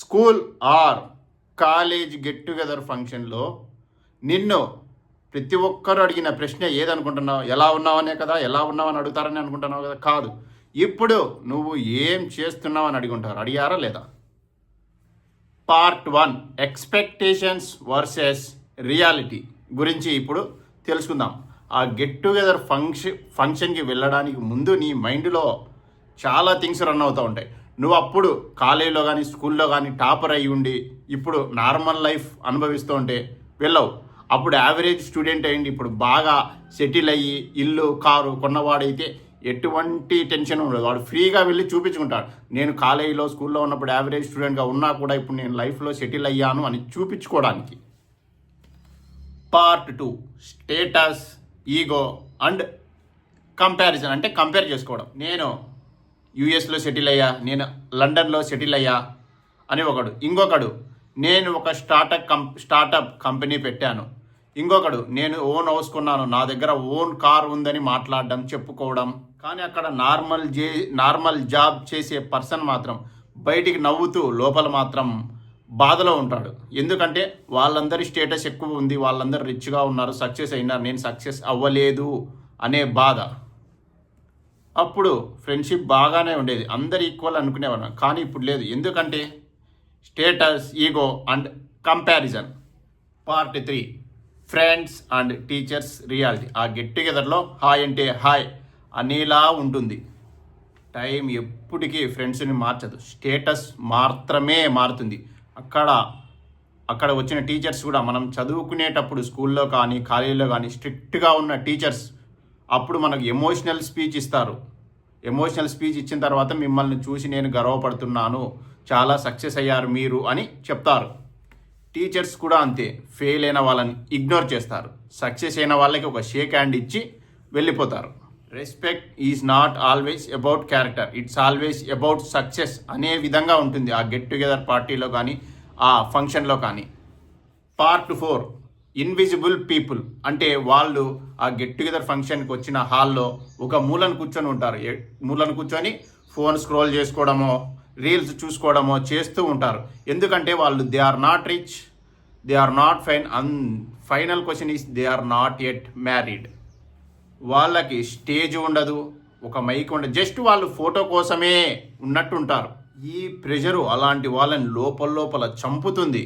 School or college get together ఫంక్షన్లో నిన్ను ప్రతి ఒక్కరు అడిగిన ప్రశ్న ఏదనుకుంటున్నావు? ఎలా ఉన్నావు అనే కదా. ఎలా ఉన్నావు అని అడుగుతారని అనుకుంటున్నావు కదా. కాదు, ఇప్పుడు నువ్వు ఏం చేస్తున్నావు అని అడిగారా లేదా? పార్ట్ 1 ఎక్స్పెక్టేషన్స్ వర్సెస్ రియాలిటీ గురించి ఇప్పుడు తెలుసుకుందాం. ఆ గెట్ టుగెదర్ ఫంక్షన్కి వెళ్ళడానికి ముందు నీ మైండ్లో చాలా థింగ్స్ రన్ అవుతూ ఉంటాయి. నువ్వు అప్పుడు కాలేజీలో కానీ స్కూల్లో కానీ టాపర్ అయ్యి ఉండి ఇప్పుడు నార్మల్ లైఫ్ అనుభవిస్తూ ఉంటే వెళ్ళవు. అప్పుడు యావరేజ్ స్టూడెంట్ అయ్యింది ఇప్పుడు బాగా సెటిల్ అయ్యి ఇల్లు కారు కొన్నవాడైతే ఎటువంటి టెన్షన్ ఉండదు. వాడు ఫ్రీగా వెళ్ళి చూపించుకుంటాడు. నేను కాలేజీలో స్కూల్లో ఉన్నప్పుడు యావరేజ్ స్టూడెంట్గా ఉన్నా కూడా ఇప్పుడు నేను లైఫ్లో సెటిల్ అయ్యాను అని చూపించుకోవడానికి. Part 2 status, ego and comparison, అంటే కంపేర్ చేసుకోవడం. నేను యూఎస్లో సెటిల్ అయ్యా, నేను లండన్లో సెటిల్ అయ్యా అని ఒకడు. ఇంకొకడు నేను ఒక స్టార్టప్ కంపెనీ పెట్టాను. ఇంకొకడు నేను ఓన్ హౌస్ కొన్నాను, నా దగ్గర ఓన్ కార్ ఉందని మాట్లాడడం, చెప్పుకోవడం. కానీ అక్కడ నార్మల్ జాబ్ చేసే పర్సన్ మాత్రం బయటికి నవ్వుతూ లోపల మాత్రం బాధలో ఉంటాడు. ఎందుకంటే వాళ్ళందరి స్టేటస్ ఎక్కువ ఉంది, వాళ్ళందరూ రిచ్గా ఉన్నారు, సక్సెస్ అయినారు, నేను సక్సెస్ అవ్వలేదు అనే బాధ. అప్పుడు ఫ్రెండ్షిప్ బాగానే ఉండేది, అందరు ఈక్వల్ అనుకునేవాళ్ళం. కానీ ఇప్పుడు లేదు. ఎందుకంటే status, ego and comparison. Part 3 friends and teachers reality. ఆ గెట్ టుగెదర్లో హాయ్ అంటే హాయ్ అనేలా ఉంటుంది. టైం ఎప్పటికీ ఫ్రెండ్స్ని మార్చదు, స్టేటస్ మాత్రమే మారుతుంది. అక్కడ వచ్చిన టీచర్స్ కూడా మనం చదువుకునేటప్పుడు స్కూల్లో కానీ కాలేజీలో కానీ స్ట్రిక్ట్గా ఉన్న టీచర్స్ అప్పుడు మనకు ఎమోషనల్ స్పీచ్ ఇస్తారు. ఎమోషనల్ స్పీచ్ ఇచ్చిన తర్వాత మిమ్మల్ని చూసి నేను గర్వపడుతున్నాను, చాలా సక్సెస్ అయ్యారు మీరు అని చెప్తారు. టీచర్స్ కూడా అంతే, ఫెయిల్ అయిన వాళ్ళని ఇగ్నోర్ చేస్తారు, సక్సెస్ అయిన వాళ్ళకి ఒక షేక్ హ్యాండ్ ఇచ్చి వెళ్ళిపోతారు. Respect is not always about character, it's always about success అనే విధంగా ఉంటుంది ఆ గెట్ టుగెదర్ పార్టీలో కానీ ఆ ఫంక్షన్లో కానీ. పార్ట్ 4 ఇన్విజిబుల్ పీపుల్, అంటే వాళ్ళు ఆ గెట్ టుగెదర్ ఫంక్షన్కి వచ్చిన హాల్లో ఒక మూలను కూర్చొని ఉంటారు. మూలను కూర్చొని ఫోన్ స్క్రోల్ చేసుకోవడమో రీల్స్ చూసుకోవడమో చేస్తూ ఉంటారు. ఎందుకంటే వాళ్ళు they are not rich, they are not final question is they are not yet married. వాళ్ళకి స్టేజ్ ఉండదు, ఒక మైక్ ఉండదు, జస్ట్ వాళ్ళు ఫోటో కోసమే ఉన్నట్టు ఉంటారు. ఈ ప్రెషరు అలాంటి వాళ్ళని లోపల చంపుతుంది.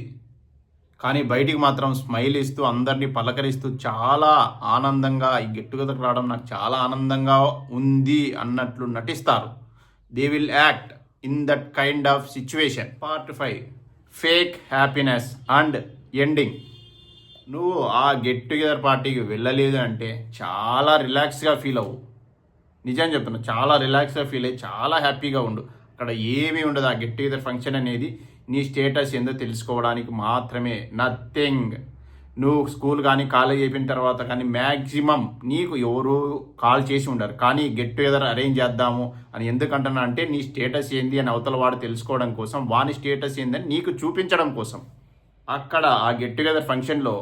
కానీ బయటికి మాత్రం స్మైల్ ఇస్తూ అందరినీ పలకరిస్తూ చాలా ఆనందంగా ఈ గెట్ టుగెదర్కి రావడం నాకు చాలా ఆనందంగా ఉంది అన్నట్లు నటిస్తారు. They will act in that kind of situation. Part 5 fake happiness and ending. నువ్వు ఆ గెట్ టుగెదర్ పార్టీకి వెళ్ళలేదు అంటే చాలా రిలాక్స్గా ఫీల్ అవ్వు. నిజం చెప్తున్నా, చాలా రిలాక్స్గా ఫీల్ అయ్యి చాలా హ్యాపీగా ఉండు. అక్కడ ఏమీ ఉండదు. ఆ గెట్ టుగెదర్ ఫంక్షన్ అనేది నీ స్టేటస్ ఏందో తెలుసుకోవడానికి మాత్రమే, నథింగ్. నువ్వు స్కూల్ కానీ కాలేజ్ అయిపోయిన తర్వాత కానీ మ్యాక్సిమం నీకు ఎవరు కాల్ చేసి ఉండరు. కానీ గెట్ టుగెదర్ అరేంజ్ చేద్దాము అని ఎందుకంటున్నా అంటే నీ స్టేటస్ ఏంది అని అవతల వాడు తెలుసుకోవడం కోసం, వాని స్టేటస్ ఏందని నీకు చూపించడం కోసం. అక్కడ ఆ గెట్ టుగెదర్ ఫంక్షన్లో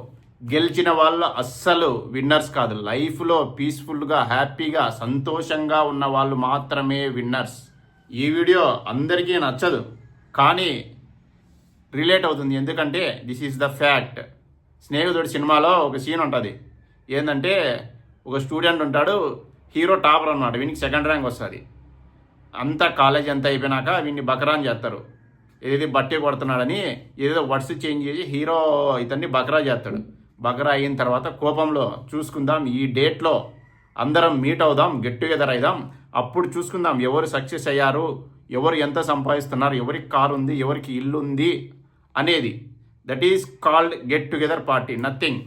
గెలిచిన వాళ్ళు అస్సలు విన్నర్స్ కాదు. లైఫ్లో పీస్ఫుల్గా హ్యాపీగా సంతోషంగా ఉన్న వాళ్ళు మాత్రమే విన్నర్స్. ఈ వీడియో అందరికీ నచ్చదు కానీ రిలేట్ అవుతుంది, ఎందుకంటే దిస్ ఈజ్ ద ఫ్యాక్ట్. స్నేహితుడు సినిమాలో ఒక సీన్ ఉంటుంది. ఏంటంటే ఒక స్టూడెంట్ ఉంటాడు, హీరో టాపర్ అన్నమాట, వీనికి 2nd ర్యాంక్ వస్తుంది. అంతా కాలేజ్ అంతా అయిపోయినాక వీడిని బకరాన్ చేస్తారు. ఏది బట్టే కొడుతున్నాడని ఏదో వర్డ్స్ చేంజ్ చేసి హీరో ఇతన్ని బకరా చేస్తాడు. బకరా అయిన తర్వాత కోపంలో చూసుకుందాం, ఈ డేట్లో అందరం మీట్ అవుదాం, గెట్ టుగెదర్ అయిదాం, అప్పుడు చూసుకుందాం ఎవరు సక్సెస్ అయ్యారు, ఎవరు ఎంత సంపాదిస్తున్నారు, ఎవరికి కారు ఉంది, ఎవరికి ఇల్లు ఉంది అనేది. That is called get together party, nothing.